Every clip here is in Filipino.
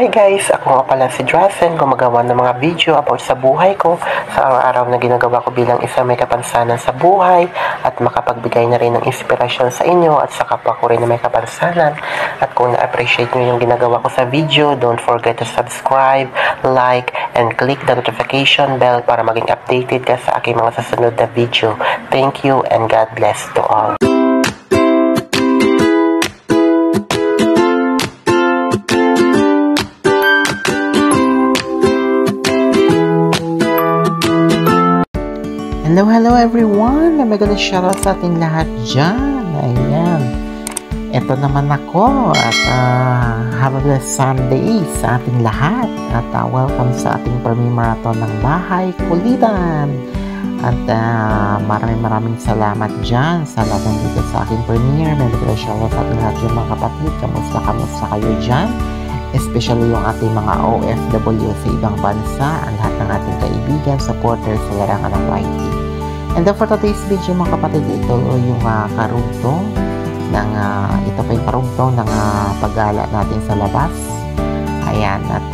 guys, ako nga pala si Drazen, gumagawa ng mga video about sa buhay ko, sa araw-araw na ginagawa ko bilang isa may kapansanan sa buhay at makapagbigay na rin ng inspirasyon sa inyo at sa kapwa ko rin na may kapansanan. At kung na-appreciate nyo yung ginagawa ko sa video, don't forget to subscribe, like, and click the notification bell para maging updated ka sa aking mga susunod na video. Thank you and God bless to all. Hello everyone! Magandang shoutout sa ating lahat dyan. Ayan. Ito naman ako at have a blessed Sunday sa ating lahat. At welcome sa ating premiere marathon ng Bahay Kulitan. At maraming salamat dyan sa lahat dito sa aking premiere. Magandang shoutout sa ating lahat dyan mga kapatid. Kamusta kayo dyan? Especially yung ating mga OFW sa ibang bansa, ang lahat ng ating kaibigan, supporters sa larangan ng YT. And then for today's video mga kapatid, ito yung karugtong ng ito pa yung karugtong ng paggala natin sa labas. Ayan, at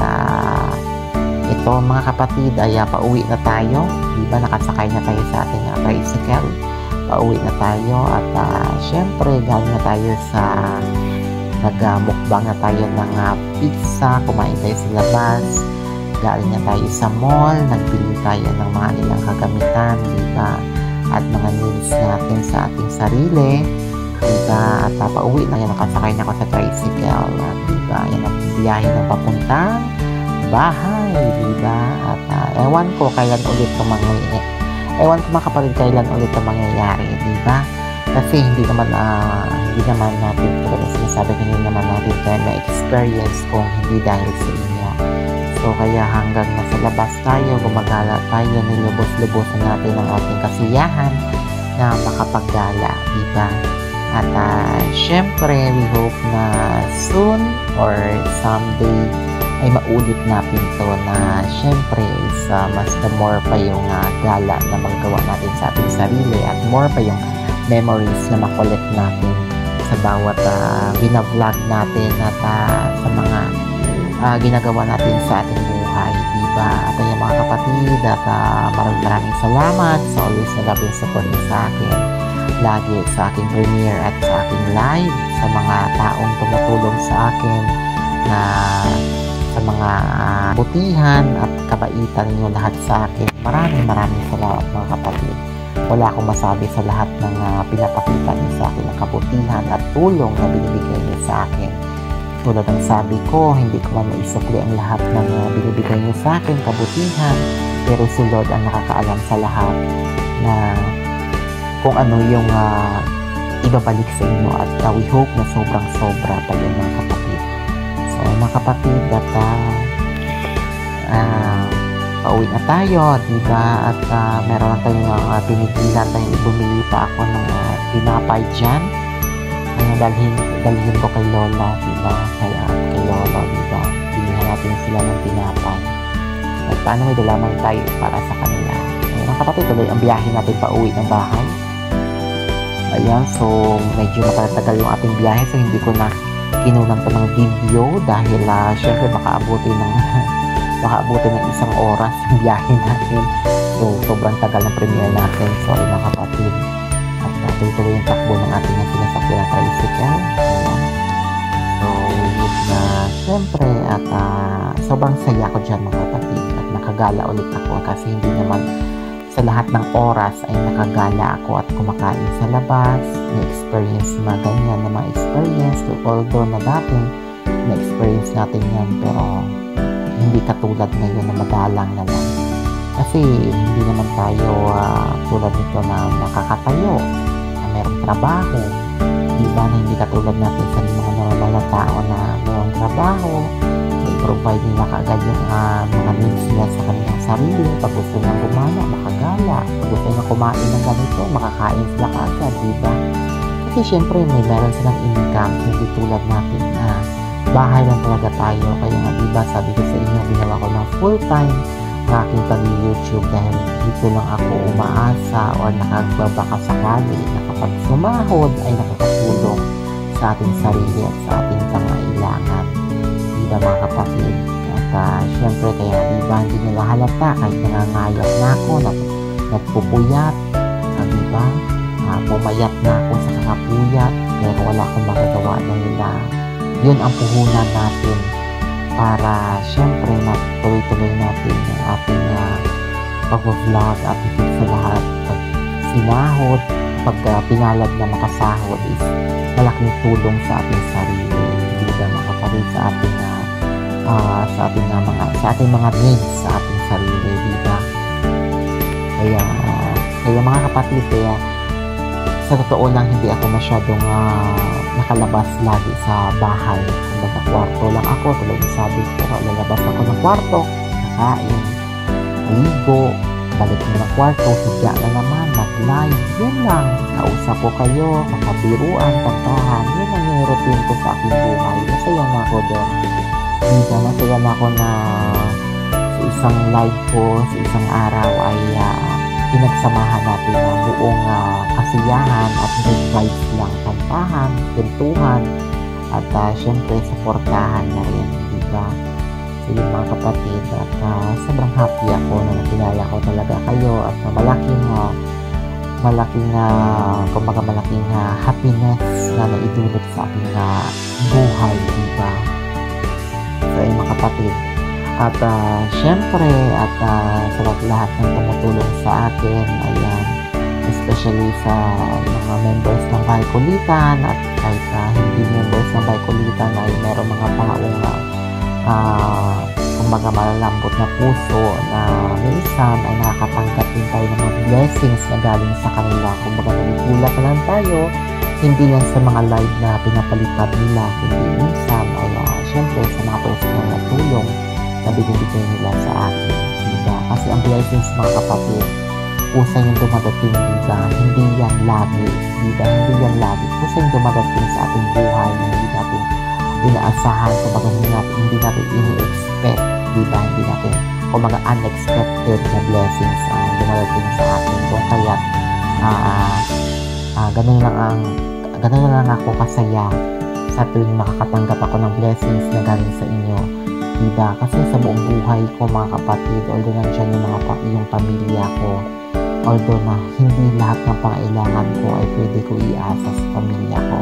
ito mga kapatid ay pauwi na tayo, diba nakasakay na tayo sa ating tricycle, pauwi na tayo at syempre galing na tayo sa nagmukbang na tayo ng pizza, kumain tayo sa labas, galing na tayo sa mall, nagbili tayo ng mga ilang kagamitan, diba? At mga needs natin sa ating sarili, diba? At pauwi na yan, nakasakay na ako sa tricycle, diba? Yan ang biyahe ng papuntang bahay, diba? At ewan ko kailan ulit ito mangyayari, ewan ko mga kapatid kailan ulit ito mangyayari, diba? Kasi hindi naman natin, pero sinasabi ko naman natin kaya na-experience kung hindi dahil sa inyo. So kaya hanggang nasa labas tayo, gumagala tayo, nilubos-lubosan natin ang ating kasiyahan na makapaggala, diba? At syempre, we hope na soon or someday ay maulit natin to na syempre is mas the more pa yung gala na magawa natin sa ating sarili at more pa yung memories na makolect natin sa bawat binavlog natin at sa mga ginagawa natin sa ating buhay, diba? At yung mga kapatid at maraming salamat sa always na love and support sa akin lagi sa aking premiere at sa aking live, sa mga taong tumutulong sa akin na sa mga butihan at kabaitan ninyo lahat sa akin. Maraming salamat mga kapatid. Wala akong masabi sa lahat ng pinapakita niyo sa akin ng kabutihan at tulong na binibigay niyo sa akin. Tulad ng sabi ko, hindi ko man maisukli ang lahat ng binibigay niyo sa akin, kabutihan, pero si Lord ang nakakaalam sa lahat na kung ano yung ibabalik sa inyo at we hope na sobrang-sobra pa yun mga kapatid. So mga kapatid, at pauwi na tayo, diba? At meron na tayong pinigilan tayong bumili pa ako ng tinapay dyan. Dalhin ko kay Lola, diba? Kay Lola, diba? Bilihan natin sila ng tinapay. At paano may dalaman tayo para sa kanila. Mga kapatid, tuloy ang biyahe natin pa uwi ng bahay. Ayan, so medyo matatagal yung ating biyahe, so hindi ko na kinunan pa ng video dahil syempre makaabuti ng isang oras yung biyahe natin. So, sobrang tagal ng premiere natin. Sorry mga kapatid. At tuloy yung takbo ng ating sinasakyan na tricycle. So, hope na syempre at sobrang saya ko dyan mga kapatid. At nakagala ulit ako kasi hindi naman sa lahat ng oras ay nakagala ako at kumakain sa labas. Na-experience mga ganyan na mga experience. Although na dating na-experience natin yan, pero hindi katulad ngayon na madalang na lang. Kasi hindi naman tayo tulad nito na nakakatayo, na merong trabaho. Diba na hindi katulad natin sa mga normal na tao na merong trabaho, na i-provide nila kaagad yung mga needs nila sa kanilang sarili. Pag gusto nilang gumala, makagala. Pag gusto nilang kumain ng ganito, makakain sila kaagad, diba? Kasi syempre meron silang income, hindi tulad natin na bahay lang talaga tayo. Kaya nga diba sabi ko sa inyo, ginawa ko ng full time ng aking pag-YouTube dahil dito lang ako umaasa o nakagbabaka sakali na kapag sumahod ay nakakatulong sa ating sarili at sa ating pangailangan. di ba mga kapatid? At syempre kaya di ba hindi nila halata kahit nangangayat na ako, nagpupuyat, di ba? Pumayat na ako sa kakapuyat, pero wala akong magagawa na nila. Yun ang puhunan natin para syempre matuloy-tuloy natin ang ating pag-vlog at higit sa lahat pag sinahod, pag pinalad na makasahod is malaking tulong sa ating sarili, di ba mga kapatid, sa ating mga needs sa ating sarili, di ba? Kaya mga kapatid, sa totoo lang hindi ako masyadong nakalabas lagi sa bahay. Kumbaga kwarto lang ako, tulad ng sabi ko, lalabas ako ng kwarto, kakain, ligo, balik na ng kwarto, higa na naman, mag-live, yun lang. Kausap ko kayo, kakabiruan, kantahan, yun ang yung routine ko sa aking buhay. Masaya na ako doon. Masaya na ako na sa isang live ko, sa isang araw ay pinagsamahan natin ang buong kasiyahan at good vibes lang, kantahan, kwentuhan, at syempre supportahan na rin, di ba? So yun mga kapatid, at sobrang happy ako na nakilala ko talaga kayo at malaking happiness na naidulot sa aking buhay, di ba? So yun mga kapatid, at syempre at sa lahat ng tumutulong sa akin, ayan, especially sa mga members ng Bahay Kulitan at kahit hindi members ng Bahay Kulitan ay meron mga taong kumbaga malalambot na puso na minsan ay nakakatanggap din tayo ng mga blessings na galing sa kanila. Kumbaga nagigulat na lang tayo, hindi lang sa mga live na pinapalipad nila, kundi minsan ay syempre sa mga personal na tulong na binibigay nila sa akin, diba? Kasi ang blessings mga kapatid, kusa yung dumadating, diba? Hindi yan lagi, diba? Hindi yan lagi. Kusa yung dumadating sa ating buhay na hindi natin inaasahan, kumbaga hindi natin ini-expect, diba? Hindi natin, kumbaga unexpected na blessings ang dumadating sa atin. So kaya ganun lang ako kasaya sa tuwing makakatanggap ako ng blessings na galing sa inyo, diba? Kasi sa buong buhay ko mga kapatid, although nandiyan yung pamilya ko, although na hindi lahat ng pangailangan ko ay pwede ko iasa sa pamilya ko,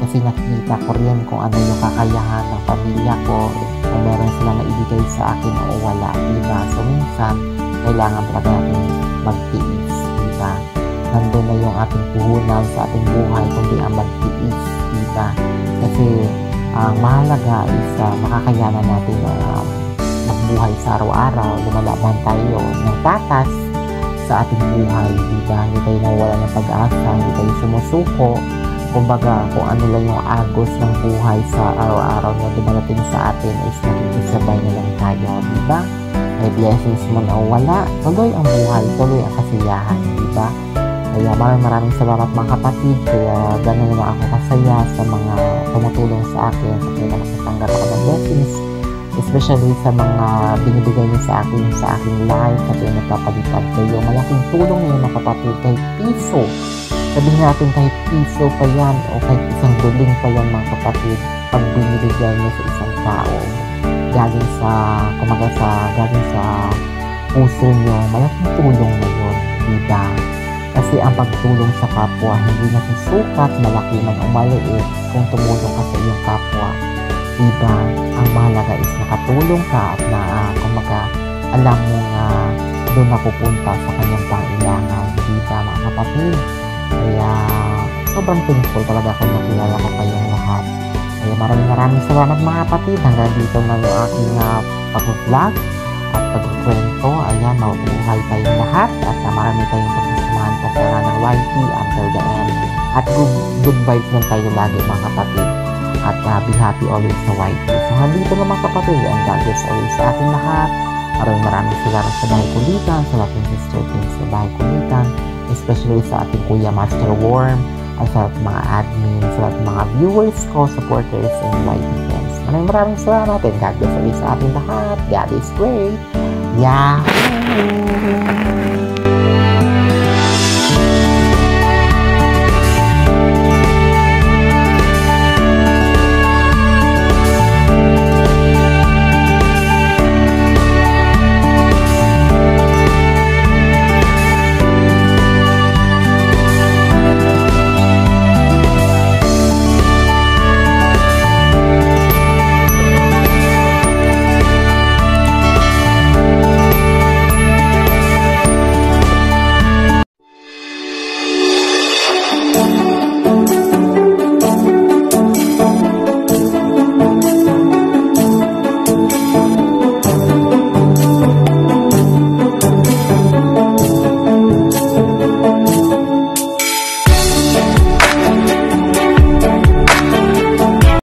kasi nakikita ko rin kung ano yung kakayahan ng pamilya ko, kung meron sila maibigay sa akin o wala, diba? So minsan kailangan talaga natin magtiis, diba? Nandun na yung ating puhunan sa ating buhay, kundi ang magtiis, diba? Kasi ang mahalaga is makakayanan natin magbuhay sa araw-araw, lumalaban tayo ng tatas sa ating buhay, diba? Hindi tayo nawawala ng pag-asa, hindi tayo sumusuko. Kumbaga, kung ano lang yung agos ng buhay sa araw-araw na dumarating sa atin is nakikisabay na lang tayo, diba? May blessings mo na wala, tuloy ang buhay, tuloy ang kasiyahan, diba? Kaya maraming salamat mga kapatid, kaya gano'n naman ako kasaya sa mga tumutulong sa akin, sa kaya nakatanggap ako ng blessings, especially sa mga binibigay niyo sa aking live, sa kaya nagpapalipad kayo. Malaking tulong niyo mga kapatid, kahit piso. Sabihin natin kahit piso pa yan o kahit isang duling pa yan mga kapatid, pag binibigay niyo sa isang tao, galing sa puso niyo, malaking tulong na yun, diba? Kasi ang pagtulong sa kapwa, hindi nasusukat, malaki man o maliit, kung tumulong ka sa iyong kapwa, diba? Ang mahalaga is nakatulong ka at alam mo nga doon napupunta sa kanyang pangailangan, diba mga kapatid? Kaya sobrang thankful talaga kung nakilala ko kayong lahat. Kaya maraming salamat mga kapatid. Hanggang dito na yung aking pag-vlog at pag-kwento. Ayan, mabuhay tayong lahat at marami tayong pagsasamahan sa sala ng YT until the end. At good vibes lang tayo lagi mga kapatid. At be happy always sa YT. So hanggang dito na mga kapatid. And God bless always sa ating lahat. Maraming salamat sa Bahay Kulitan, sa ating sister teams sa Bahay Kulitan, especially sa ating Kuya Master Worm, at sa mga admin, sa mga viewers ko, supporters, and YT friends. Maraming salamat and God bless always sa ating lahat. God is great. Yahoo!